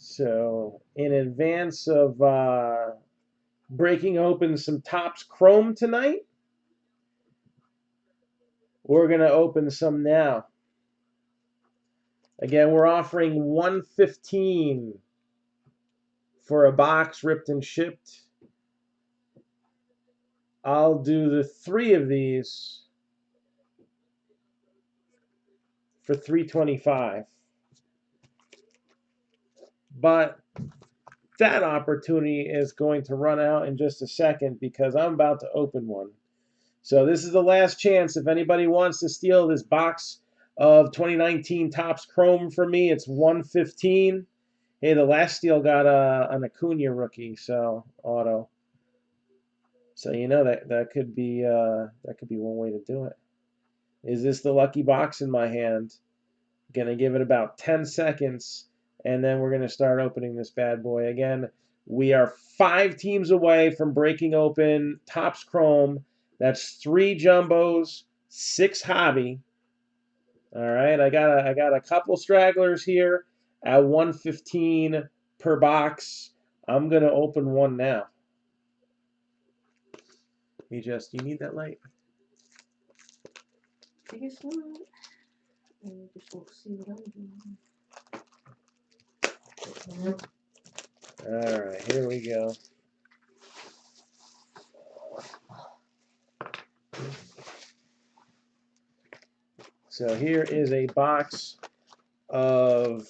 So in advance of breaking open some Topps Chrome tonight, we're going to open some now. Again, we're offering $115 for a box ripped and shipped. I'll do the 3 of these for $325. But that opportunity is going to run out in just a second because I'm about to open one. So this is the last chance. If anybody wants to steal this box of 2019 Topps Chrome from me, it's $115. Hey, the last steal got an Acuna rookie, so auto. So you know that could be one way to do it. Is this the lucky box in my hand? Gonna give it about 10 seconds, and then we're gonna start opening this bad boy. Again, we are 5 teams away from breaking open Topps Chrome. That's 3 jumbos, 6 hobby. All right, I got a couple stragglers here at $115 per box. I'm gonna open one now. You need that light? I guess not. I just won't see what I'm doing. All right, here we go. So here is a box of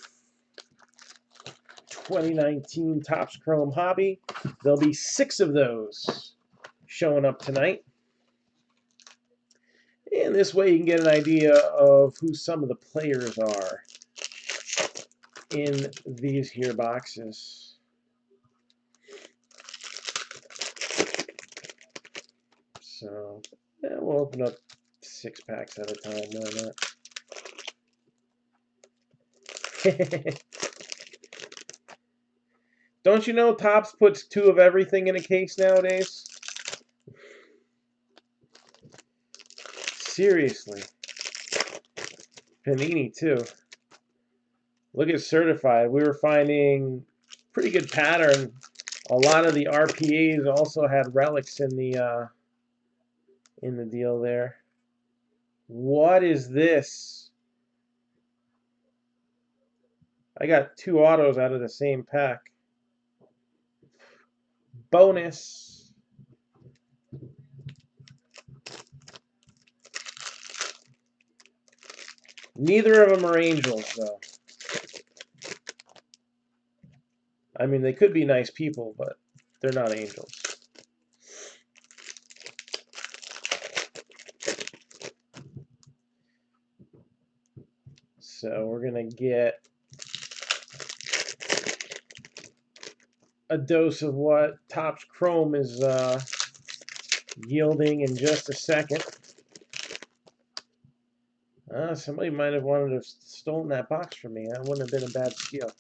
2019 Topps Chrome Hobby. There'll be 6 of those showing up tonight. And this way you can get an idea of who some of the players are in these here boxes. So yeah, we'll open up 6 packs at a time. Why not? Don't you know Topps puts 2 of everything in a case nowadays? Seriously. Panini too. Look at certified. We were finding pretty good pattern. A lot of the RPAs also had relics in the deal there. What is this? I got 2 autos out of the same pack. Bonus. Neither of them are angels, though. I mean, they could be nice people, but they're not angels. So we're going to get a dose of what Topps Chrome is yielding in just a second. Somebody might have wanted to have stolen that box from me. That wouldn't have been a bad steal.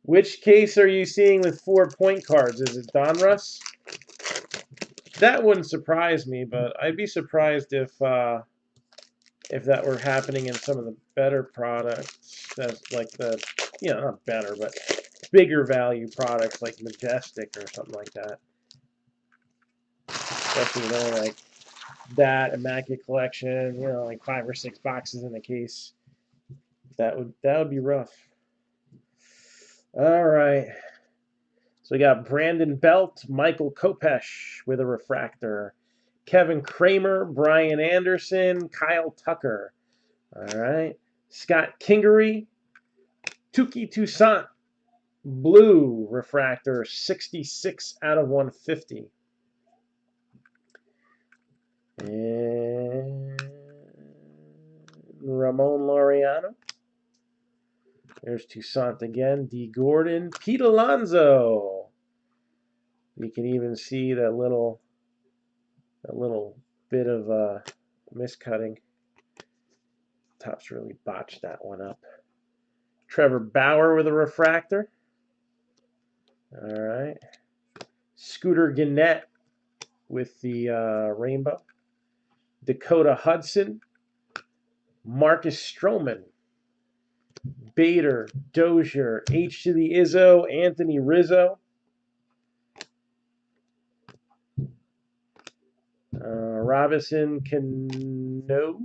Which case are you seeing with 4 point cards? Is it Donruss? That wouldn't surprise me, but I'd be surprised if that were happening in some of the better products, like the, not better, but bigger value products like Majestic or something like that. Especially with only like that Immaculate Collection, like 5 or 6 boxes in a case. That would be rough. All right. So we got Brandon Belt, Michael Kopesh with a refractor, Kevin Kramer, Brian Anderson, Kyle Tucker. All right. Scott Kingery, Tuki Toussaint, blue refractor, 66 out of 150. And Ramon Laureano. There's Toussaint again. D. Gordon. Pete Alonso. You can even see that little bit of miscutting. Topps really botched that one up. Trevor Bauer with a refractor. All right. Scooter Gannett with the rainbow. Dakota Hudson, Marcus Stroman, Bader, Dozier, H to the Izzo, Anthony Rizzo, Robinson Cano,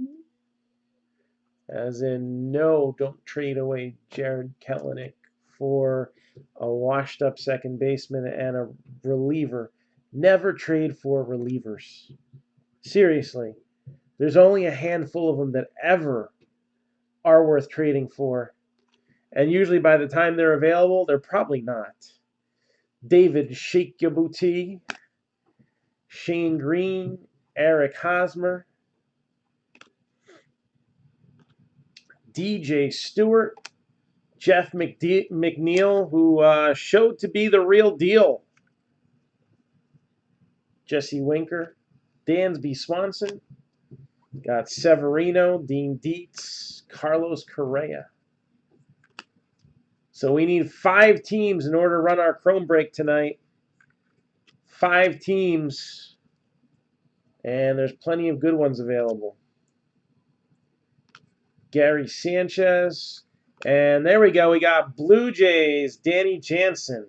as in no, don't trade away Jared Kelenic for a washed up second baseman and a reliever. Never trade for relievers. Seriously, there's only a handful of them that ever are worth trading for. And usually by the time they're available, they're probably not. David Shakeyabuti, Shane Green, Eric Hosmer, DJ Stewart, Jeff McNeil, who showed to be the real deal, Jesse Winker, Dansby Swanson, got Severino, Dean Dietz, Carlos Correa. So we need 5 teams in order to run our Chrome break tonight. 5 teams. And there's plenty of good ones available. Gary Sanchez. And there we go. We got Blue Jays, Danny Jansen.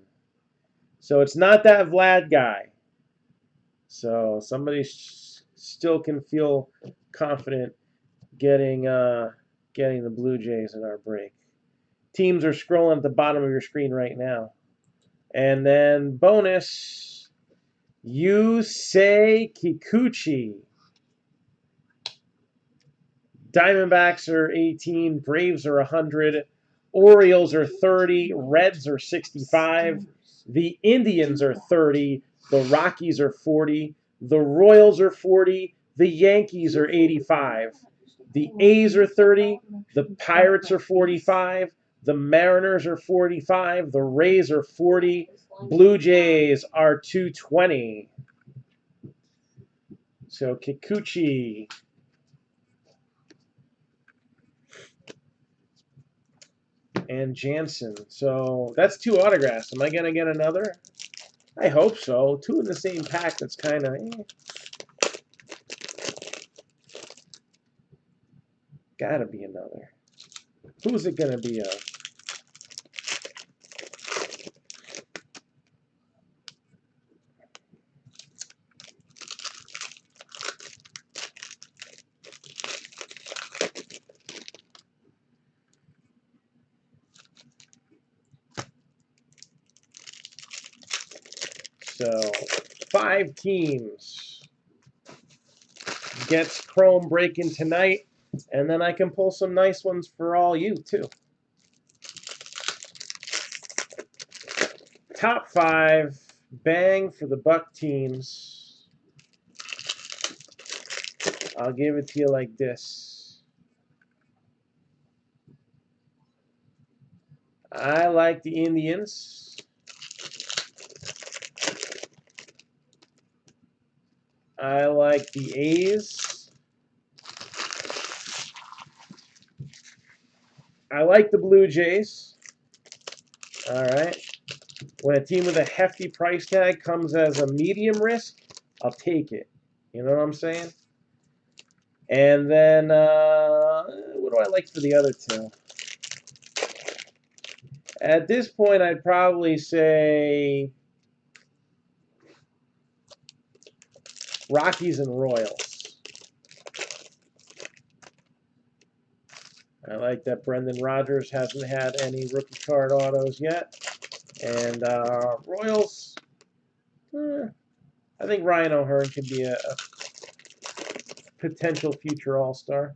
So it's not that Vlad guy. So somebody still can feel confident getting the Blue Jays in our break. Teams are scrolling at the bottom of your screen right now. And then bonus, Yusei Kikuchi. Diamondbacks are 18, Braves are 100, Orioles are 30, Reds are 65, the Indians are 30, the Rockies are 40, the Royals are 40, the Yankees are 85, the A's are 30, the Pirates are 45, the Mariners are 45, the Rays are 40, Blue Jays are 220. So Kikuchi. And Jansen. So that's 2 autographs. Am I going to get another? I hope so. 2 in the same pack. That's kind of Gotta be another. Who's it going to be of? So 5 teams gets Chrome breaking tonight, and then I can pull some nice ones for all you too. Top 5 bang for the Buck teams. I'll give it to you like this. I like the Indians. I like the A's. I like the Blue Jays. All right. When a team with a hefty price tag comes as a medium risk, I'll take it. You know what I'm saying? And then, what do I like for the other 2? At this point, I'd probably say Rockies and Royals. I like that Brendan Rodgers hasn't had any rookie card autos yet. And Royals, I think Ryan O'Hearn could be a potential future All-Star.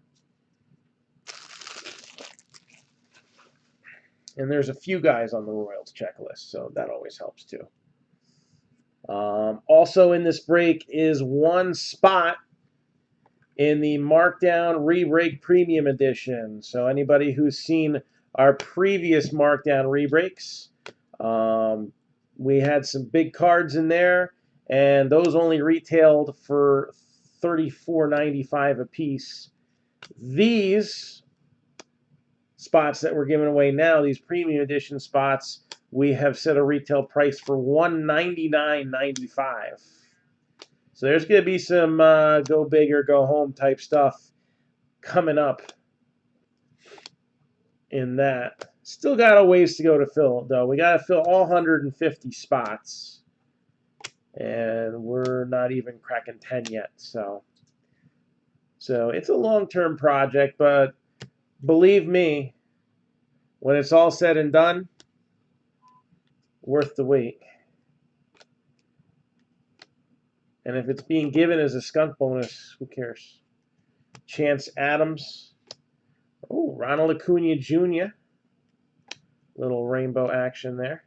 And there's a few guys on the Royals checklist, so that always helps too. Also in this break is 1 spot in the Mark-Down Re-Break Premium Edition. So anybody who's seen our previous Mark-Down Re-Breaks, we had some big cards in there, and those only retailed for $34.95 a piece. These spots that we're giving away now, these Premium Edition spots, we have set a retail price for $199.95. So there's going to be some go big or go home type stuff coming up in that. Still got a ways to go to fill, though. We got to fill all 150 spots. And we're not even cracking 10 yet. So it's a long-term project, but believe me, when it's all said and done, worth the wait. And if it's being given as a skunk bonus, who cares? Chance Adams. Oh, Ronald Acuna Jr. Little rainbow action there.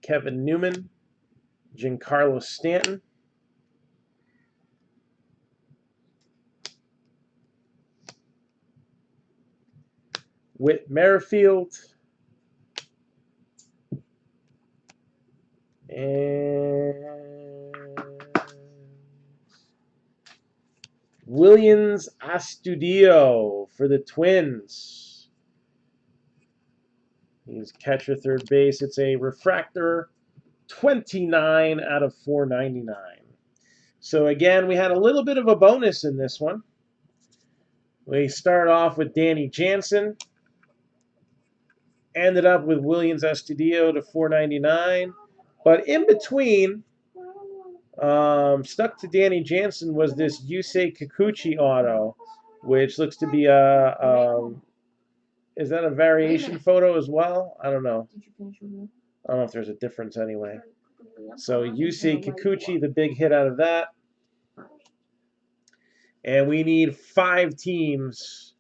Kevin Newman. Giancarlo Stanton. Whit Merrifield. And Williams Astudillo for the Twins. He's catcher, third base. It's a refractor, 29 out of 499. So again, we had a little bit of a bonus in this one. We started off with Danny Jansen. Ended up with Williams Astudillo to 499. But in between, stuck to Danny Jansen was this Yusei Kikuchi auto, which looks to be is that a variation photo as well? I don't know. Did you finish your meal? I don't know if there's a difference anyway. So Yusei Kikuchi, the big hit out of that. And we need 5 teams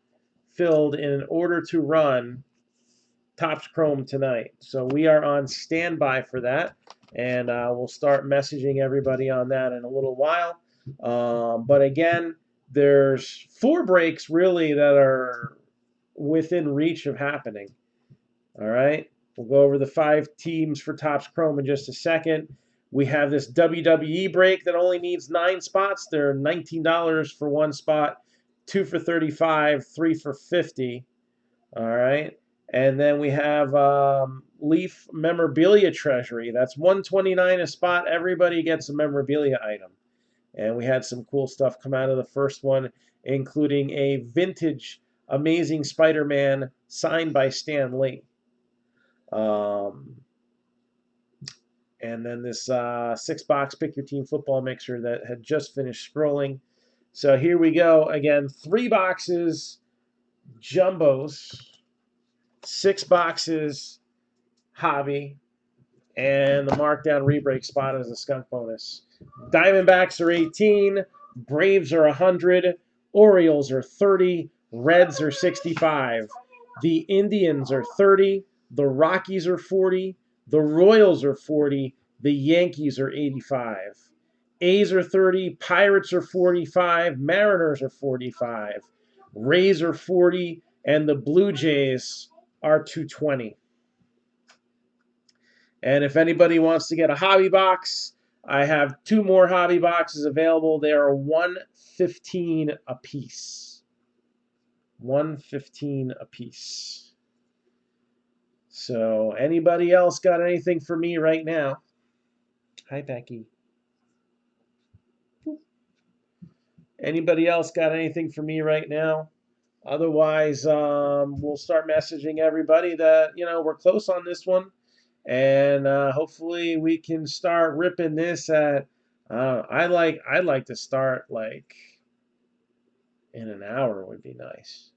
filled in order to run Topps Chrome tonight. So we are on standby for that. And we'll start messaging everybody on that in a little while. But again, there's 4 breaks really that are within reach of happening. All right. We'll go over the 5 teams for Topps Chrome in just a second. We have this WWE break that only needs 9 spots. They're $19 for 1 spot, 2 for $35, 3 for $50. All right. And then we have Leaf Memorabilia Treasury. That's $129 a spot. Everybody gets a memorabilia item. And we had some cool stuff come out of the first one, including a vintage Amazing Spider-Man signed by Stan Lee. And then this 6-box Pick Your Team football mixer that had just finished scrolling. So here we go. Again, 3 boxes, jumbos, 6 boxes, hobby, and the Marc-Down rebreak spot as a skunk bonus. Diamondbacks are 18, Braves are 100, Orioles are 30, Reds are 65. The Indians are 30, the Rockies are 40, the Royals are 40, the Yankees are 85. A's are 30, Pirates are 45, Mariners are 45, Rays are 40, and the Blue Jays are 220. And if anybody wants to get a hobby box, I have 2 more hobby boxes available. They are $115 a piece. $115 a piece. So anybody else got anything for me right now? Hi, Becky. Anybody else got anything for me right now? Otherwise, we'll start messaging everybody that, we're close on this one. And hopefully we can start ripping this at, I'd like to start like in an hour would be nice.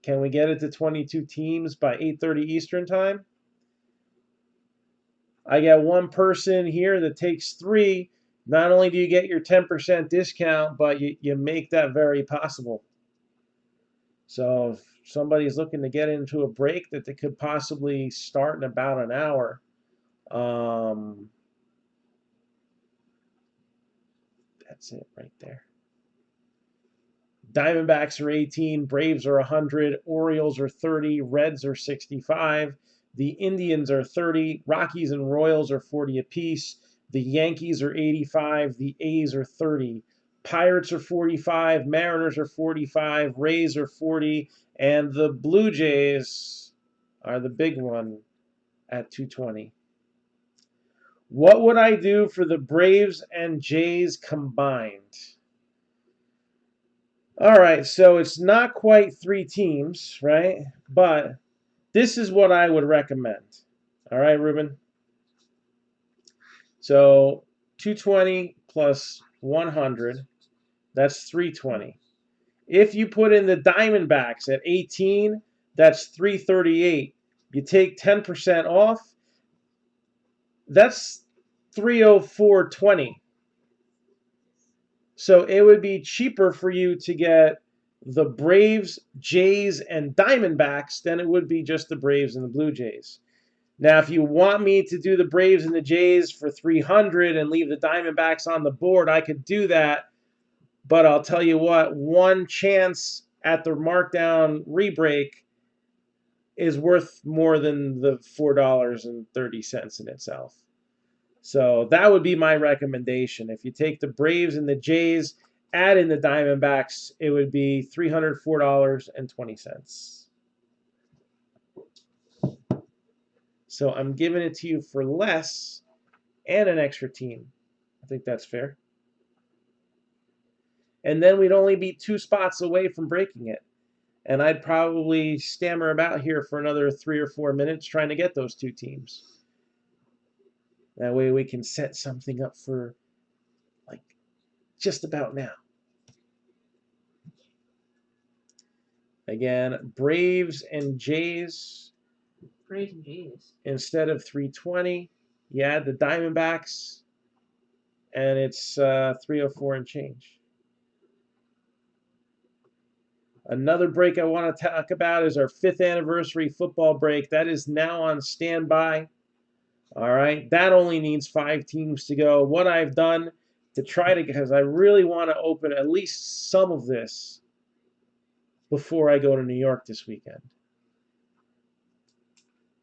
Can we get it to 22 teams by 8:30 Eastern time? I got 1 person here that takes 3. Not only do you get your 10% discount, but you make that very possible. So if somebody's looking to get into a break that they could possibly start in about an hour, that's it right there. Diamondbacks are 18, Braves are 100, Orioles are 30, Reds are 65, the Indians are 30, Rockies and Royals are 40 apiece, the Yankees are 85, the A's are 30, Pirates are 45, Mariners are 45, Rays are 40, and the Blue Jays are the big one at 220. What would I do for the Braves and Jays combined? All right, so it's not quite 3 teams, right? But this is what I would recommend. All right, Ruben? So 220 plus 100, that's 320. If you put in the Diamondbacks at 18, that's 338. You take 10% off, that's 304.20. So it would be cheaper for you to get the Braves, Jays, and Diamondbacks than it would be just the Braves and the Blue Jays. Now, if you want me to do the Braves and the Jays for 300 and leave the Diamondbacks on the board, I could do that. But I'll tell you what, one chance at the Mark-Down rebreak is worth more than the $4.30 in itself. So that would be my recommendation. If you take the Braves and the Jays, add in the Diamondbacks, it would be $304.20. So I'm giving it to you for less and an extra team. I think that's fair. And then we'd only be 2 spots away from breaking it. And I'd probably stammer about here for another 3 or 4 minutes trying to get those 2 teams. That way we can set something up for like just about now. Again, Braves and Jays. Braves and Jays. Instead of 320, you add the Diamondbacks, and it's 304 and change. Another break I want to talk about is our 5th anniversary football break. That is now on standby. All right, that only needs 5 teams to go. What I've done to try to, because I really want to open at least some of this before I go to New York this weekend.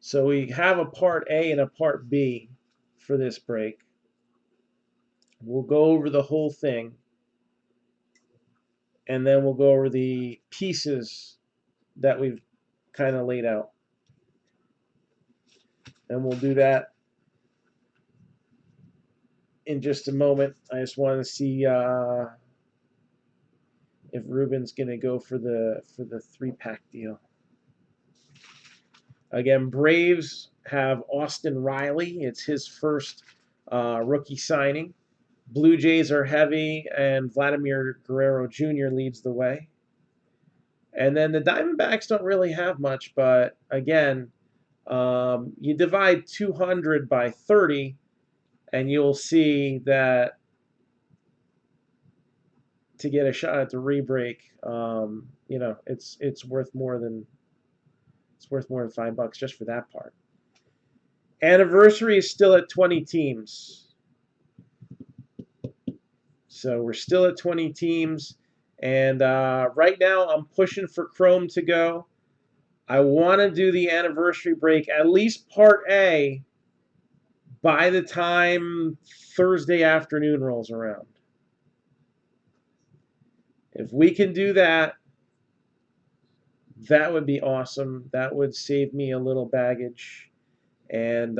So we have a part A and a part B for this break. We'll go over the whole thing, and then we'll go over the pieces that we've kind of laid out. And we'll do that in just a moment. I just want to see if Ruben's going to go for the 3-pack deal. Again, Braves have Austin Riley. It's his first rookie signing. Blue Jays are heavy, and Vladimir Guerrero Jr. leads the way. And then the Diamondbacks don't really have much, but again, you divide 200 by 30, and you'll see that to get a shot at the rebreak, it's worth more than $5 just for that part. Anniversary is still at 20 teams. So we're still at 20 teams. And right now I'm pushing for Chrome to go. I want to do the anniversary break, at least part A, by the time Thursday afternoon rolls around. If we can do that, that would be awesome. That would save me a little baggage, and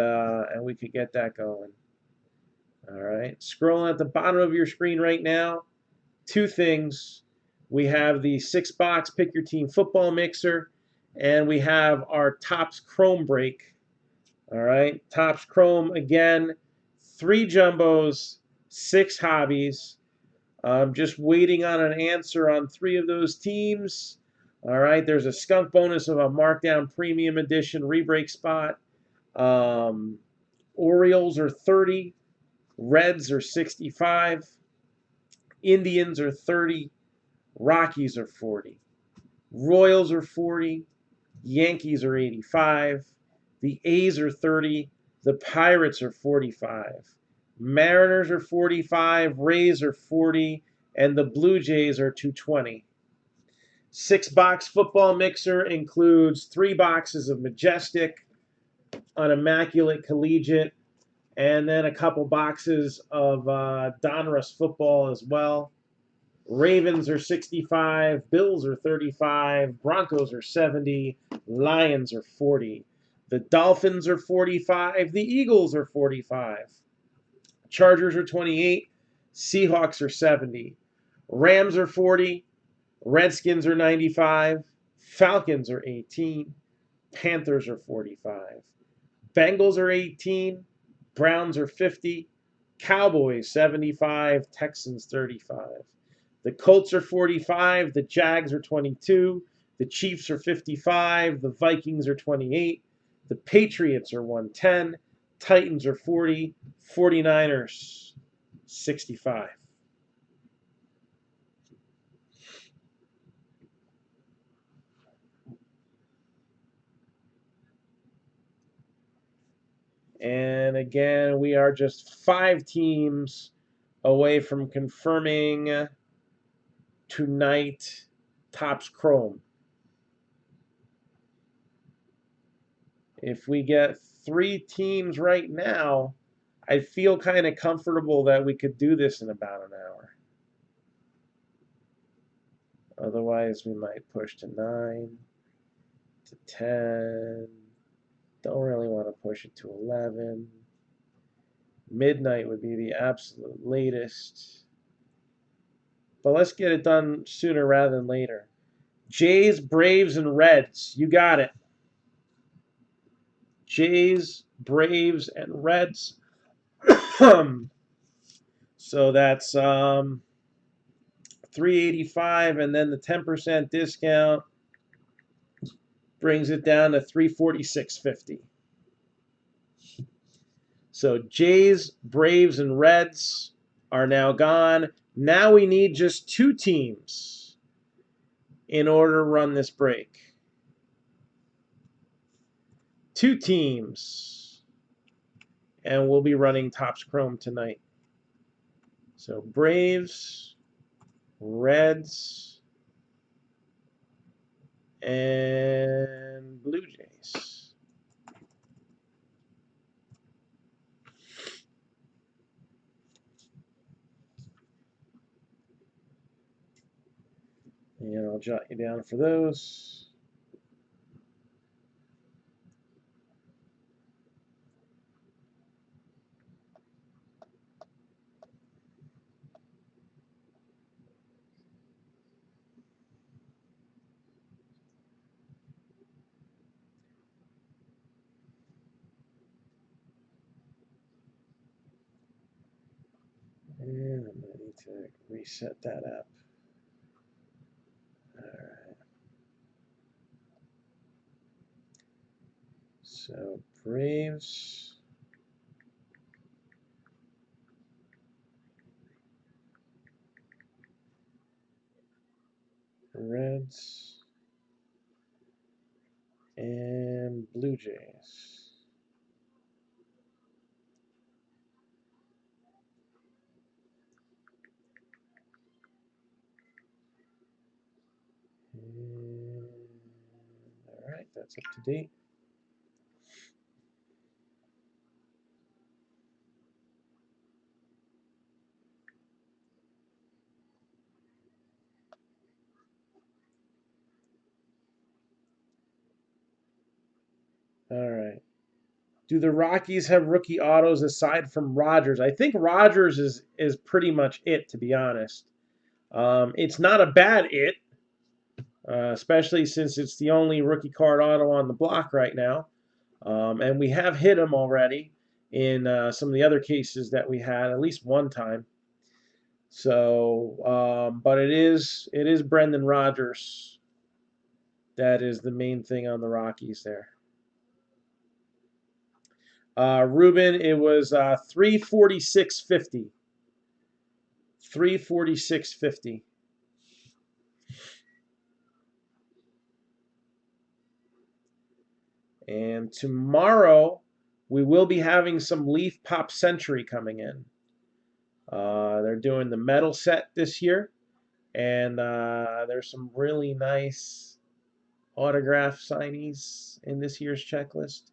we could get that going. All right, scrolling at the bottom of your screen right now, 2 things. We have the 6-box Pick Your Team football mixer, and we have our Topps Chrome break. All right, Topps Chrome again, 3 jumbos, 6 hobbies. I'm just waiting on an answer on 3 of those teams. All right, there's a skunk bonus of a Mark-Down Premium Edition rebreak spot. Orioles are 30. Reds are 65. Indians are 30. Rockies are 40. Royals are 40. Yankees are 85. The A's are 30. The Pirates are 45. Mariners are 45. Rays are 40. And the Blue Jays are 220. 6-box football mixer includes 3 boxes of Majestic, an Immaculate Collegiate, and then a couple boxes of Donruss football as well. Ravens are 65, Bills are 35, Broncos are 70, Lions are 40. The Dolphins are 45, the Eagles are 45. Chargers are 28. Seahawks are 70. Rams are 40. Redskins are 95. Falcons are 18. Panthers are 45. Bengals are 18. Browns are 50. Cowboys 75. Texans 35. The Colts are 45. The Jags are 22. The Chiefs are 55. The Vikings are 28. The Patriots are 110. Titans are 40. 49ers 65. And again, we are just 5 teams away from confirming tonight Topps Chrome. If we get 3 teams right now, I feel kind of comfortable that we could do this in about an hour. Otherwise, we might push to 9, to 10. Don't really want to push it to 11. Midnight would be the absolute latest. But let's get it done sooner rather than later. Jays, Braves, and Reds. You got it. Jays, Braves, and Reds. So that's 385, and then the 10% discount brings it down to 346.50. So Jays, Braves, and Reds are now gone. Now we need just 2 teams in order to run this break. 2 teams. And we'll be running Topps Chrome tonight. So Braves, Reds, and Blue Jays. And I'll jot you down for those. And I'm going to need to reset that up. All right. So Braves, Reds, and Blue Jays. And, all right, that's up to date. All right. Do the Rockies have rookie autos aside from Rogers? I think Rogers is pretty much it, to be honest. It's not a bad it, especially since it's the only rookie card auto on the block right now. And we have hit him already in some of the other cases that we had, at least one time. So, but it is Brendan Rodgers. That is the main thing on the Rockies there. Ruben, it was 346.50. 346.50. And tomorrow we will be having some Leaf Pop Century coming in. They're doing the metal set this year, and there's some really nice autograph signees in this year's checklist.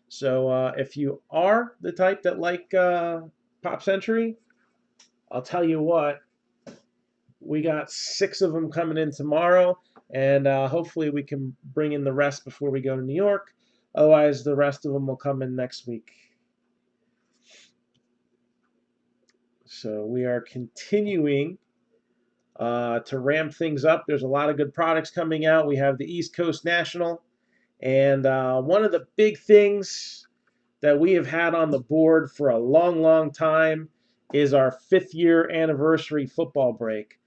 So if you are the type that like Pop Century, I'll tell you what, we got 6 of them coming in tomorrow, and hopefully we can bring in the rest before we go to New York. Otherwise, the rest of them will come in next week. So we are continuing to ramp things up. There's a lot of good products coming out. We have the East Coast National. And one of the big things that we have had on the board for a long, long time is our 5th year anniversary football break.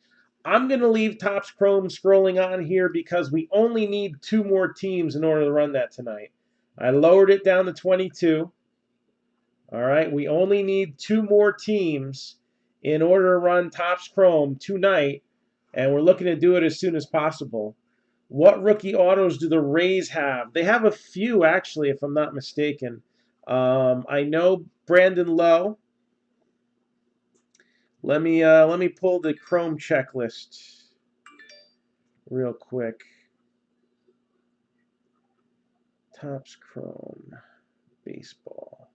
I'm going to leave Topps Chrome scrolling on here because we only need 2 more teams in order to run that tonight. I lowered it down to 22. All right, we only need 2 more teams in order to run Topps Chrome tonight, and we're looking to do it as soon as possible. What rookie autos do the Rays have? They have a few, actually, if I'm not mistaken. I know Brandon Lowe. Let me pull the Chrome checklist real quick. Topps Chrome baseball.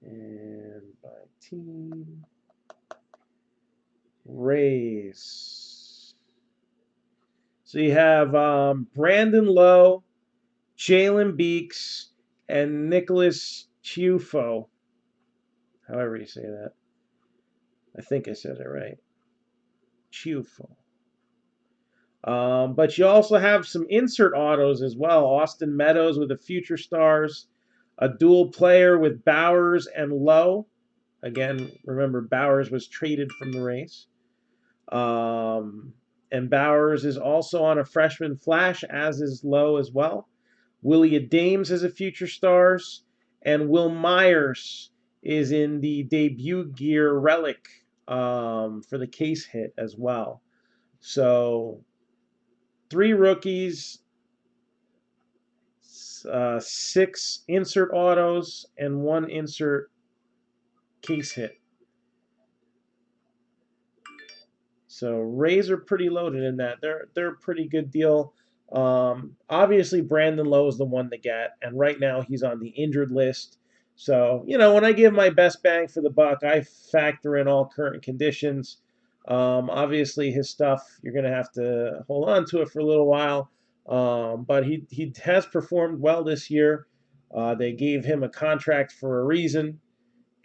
And by team, Rays. So you have Brandon Lowe, Jalen Beeks, and Nicholas Ciuffo. However you say that. I think I said it right. Ciuffo. But you also have some insert autos as well. Austin Meadows with the Future Stars, a dual player with Bowers and Lowe. Again, remember Bowers was traded from the Rays. And Bowers is also on a freshman flash, as is Lowe as well. Willie Dames is a Future Stars, and Will Myers is in the debut gear relic for the case hit as well. So 3 rookies, 6 insert autos, and 1 insert case hit. So Rays are pretty loaded in that. They're a pretty good deal. Obviously, Brandon Lowe is the one to get, and right now he's on the injured list. So, when I give my best bang for the buck, I factor in all current conditions. Obviously, his stuff, you're going to have to hold on to it for a little while. But he has performed well this year. They gave him a contract for a reason,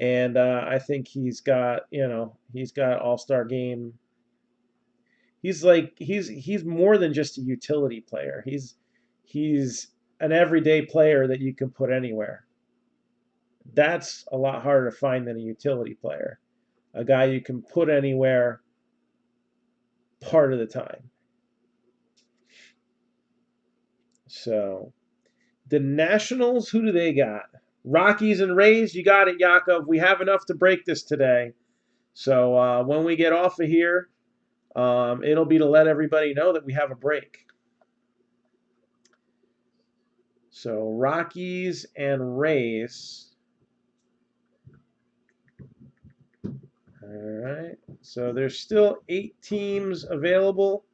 and I think he's got all-star game. He's more than just a utility player. He's an everyday player that you can put anywhere. That's a lot harder to find than a utility player. A guy you can put anywhere part of the time. So the Nationals, who do they got? Rockies and Rays, you got it, Yakov. We have enough to break this today. So when we get off of here, it'll be to let everybody know that we have a break. So Rockies and Rays. All right. So there's still 8 teams available.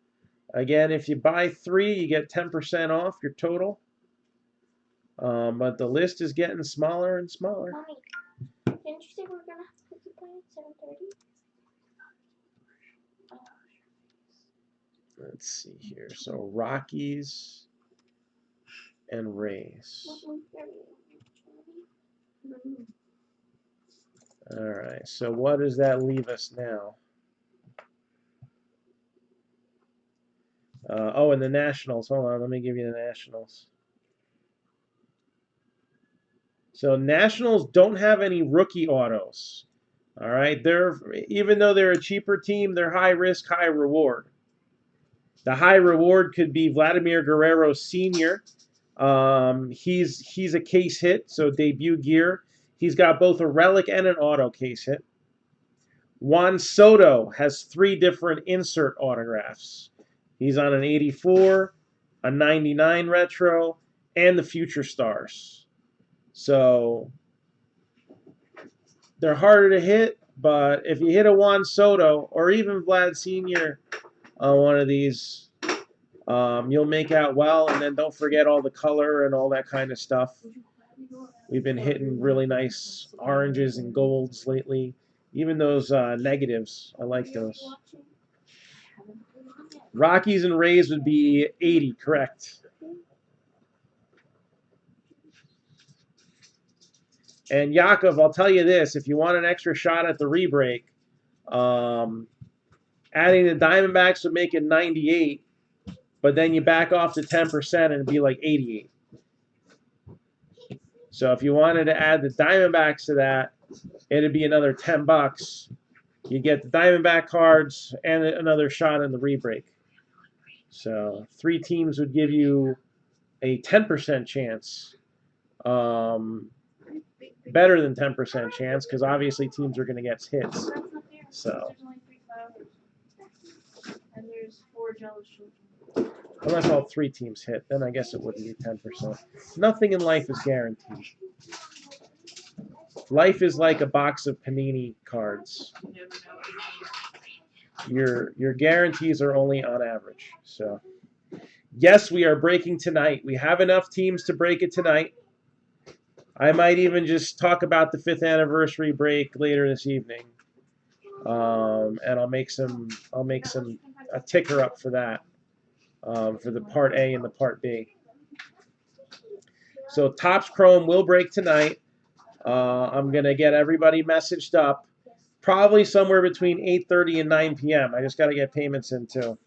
Again, if you buy 3, you get 10% off your total. But the list is getting smaller and smaller. Mommy, didn't you say we were gonna have cookie play at 7:30? Let's see here. So Rockies and Rays. All right. So what does that leave us now? And the Nationals. Hold on. Let me give you the Nationals. So Nationals don't have any rookie autos. All right. Even though they're a cheaper team, they're high risk, high reward. The high reward could be Vladimir Guerrero Sr. He's a case hit, so debut gear. He's got both a relic and an auto case hit. Juan Soto has 3 different insert autographs. He's on an 84, a 99 retro, and the Future Stars. So they're harder to hit, but if you hit a Juan Soto or even Vlad Sr. on one of these, you'll make out well. And then don't forget all the color and all that kind of stuff. We've been hitting really nice oranges and golds lately. Even those negatives, I like those. Rockies and Rays would be 80, correct. And Yakov, I'll tell you this: if you want an extra shot at the rebreak, adding the Diamondbacks would make it 98, but then you back off to 10% and it'd be like 88. So if you wanted to add the Diamondbacks to that, it'd be another $10. You get the Diamondback cards and another shot in the rebreak. So 3 teams would give you a 10% chance. Better than 10% chance because obviously teams are going to get hits. So There's only 3 flowers. And there's 4 jealous children. unless all 3 teams hit, then I guess it wouldn't be 10%. Nothing in life is guaranteed. Life is like a box of Panini cards. You never know. Your guarantees are only on average. So yes, we are breaking tonight. We have enough teams to break it tonight. I might even just talk about the 5th anniversary break later this evening, and I'll make a ticker up for that, for the part A and the part B. So Topps Chrome will break tonight. I'm gonna get everybody messaged up, probably somewhere between 8:30 and 9 p.m. I just got to get payments in too.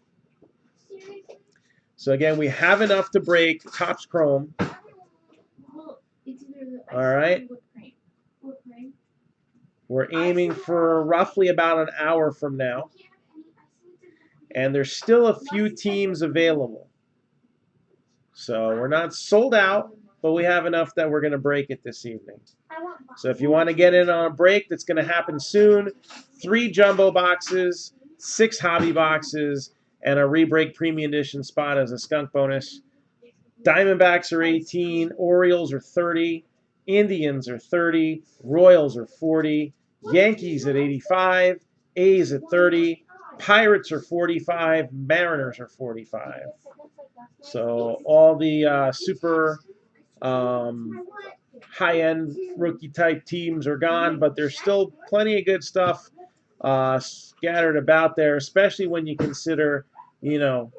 So again, we have enough to break Topps Chrome. All right. We're aiming for roughly about an hour from now. And there's still a few teams available. So we're not sold out, but we have enough that we're going to break it this evening. So if you want to get in on a break, that's going to happen soon. 3 jumbo boxes, 6 hobby boxes, and a rebreak premium edition spot as a skunk bonus. Diamondbacks are 18, Orioles are 30, Indians are 30, Royals are 40, Yankees at 85, A's at 30, Pirates are 45, Mariners are 45. So all the super high-end rookie-type teams are gone, but there's still plenty of good stuff scattered about there, especially when you consider, the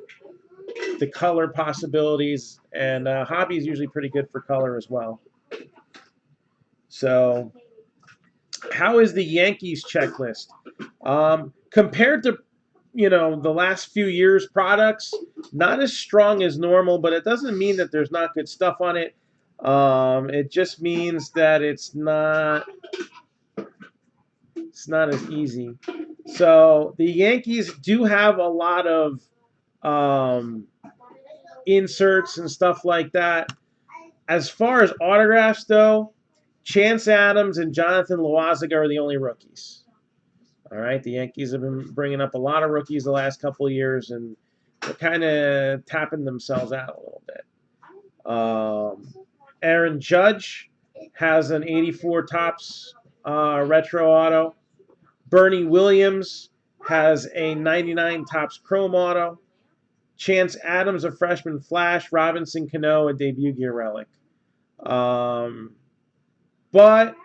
color possibilities, and hobby is usually pretty good for color as well. So how is the Yankees checklist? Compared to, the last few years' products, not as strong as normal, but it doesn't mean that there's not good stuff on it. It just means that it's not as easy. So the Yankees do have a lot of inserts and stuff like that. As far as autographs, though, Chance Adams and Jonathan Loaisiga are the only rookies. All right, the Yankees have been bringing up a lot of rookies the last couple of years, and they're kind of tapping themselves out a little bit. Aaron Judge has an 84 Topps retro auto. Bernie Williams has a 99 Topps Chrome auto. Chance Adams, a freshman flash. Robinson Cano, a debut gear relic. But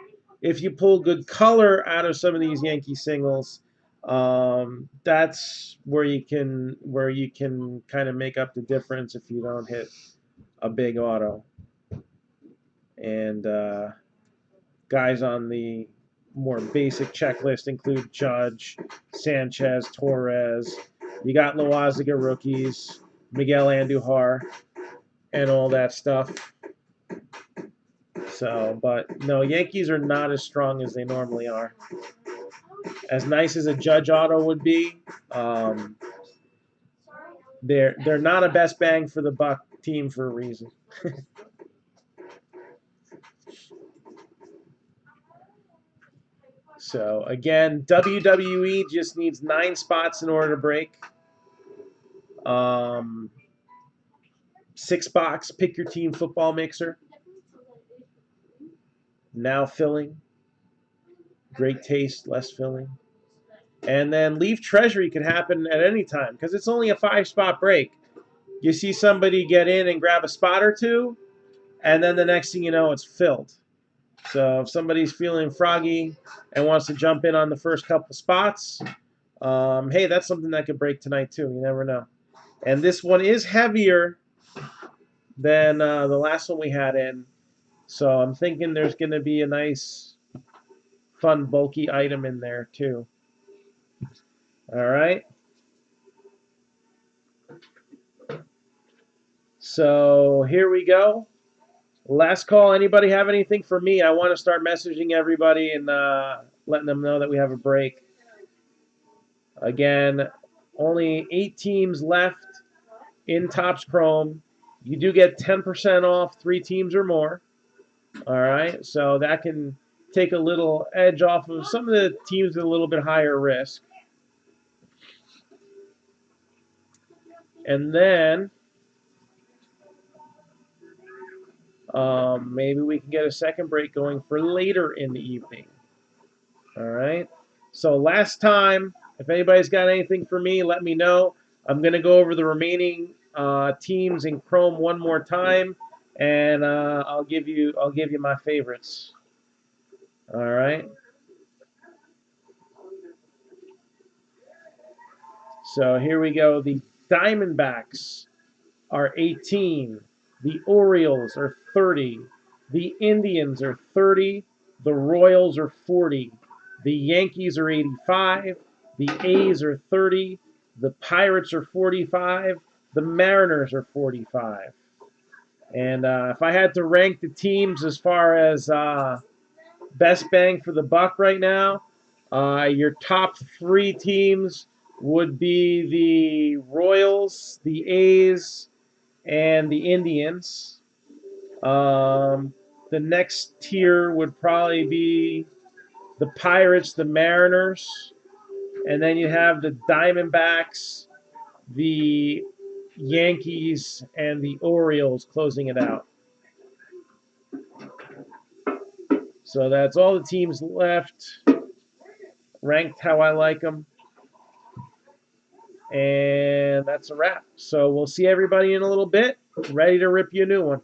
if you pull good color out of some of these Yankee singles, that's where you can kind of make up the difference if you don't hit a big auto. And guys on the more basic checklist include Judge, Sanchez, Torres. You got Loaisiga rookies, Miguel Andujar, and all that stuff. So, but no, Yankees are not as strong as they normally are. As nice as a Judge auto would be, they're not a best bang for the buck team for a reason. So again, WWE just needs 9 spots in order to break. 6-box pick your team football mixer. Now filling. Great taste, less filling. And then Leaf Treasury could happen at any time because it's only a 5-spot break. You see somebody get in and grab a spot or two, and then the next thing you know, it's filled. So if somebody's feeling froggy and wants to jump in on the first couple spots, hey, that's something that could break tonight too. You never know. And this one is heavier than the last one we had in. So I'm thinking there's going to be a nice, fun, bulky item in there too. All right. So here we go. Last call. Anybody have anything for me? I want to start messaging everybody and letting them know that we have a break. Again, only 8 teams left in Topps Chrome. You do get 10% off 3 teams or more. All right, so that can take a little edge off of some of the teams with a little bit higher risk. And then maybe we can get a second break going for later in the evening. All right. So last time, if anybody's got anything for me, let me know. I'm going to go over the remaining teams in Chrome one more time, and I'll give you my favorites. All right. So here we go. The Diamondbacks are 18. The Orioles are 30. The Indians are 30. The Royals are 40. The Yankees are 85. The A's are 30. The Pirates are 45. The Mariners are 45. And if I had to rank the teams as far as best bang for the buck right now, your top 3 teams would be the Royals, the A's, and the Indians. The next tier would probably be the Pirates, the Mariners, and then you have the Diamondbacks, the Yankees, and the Orioles closing it out. So that's all the teams left, ranked how I like them. And that's a wrap. So we'll see everybody in a little bit. Ready to rip you a new one.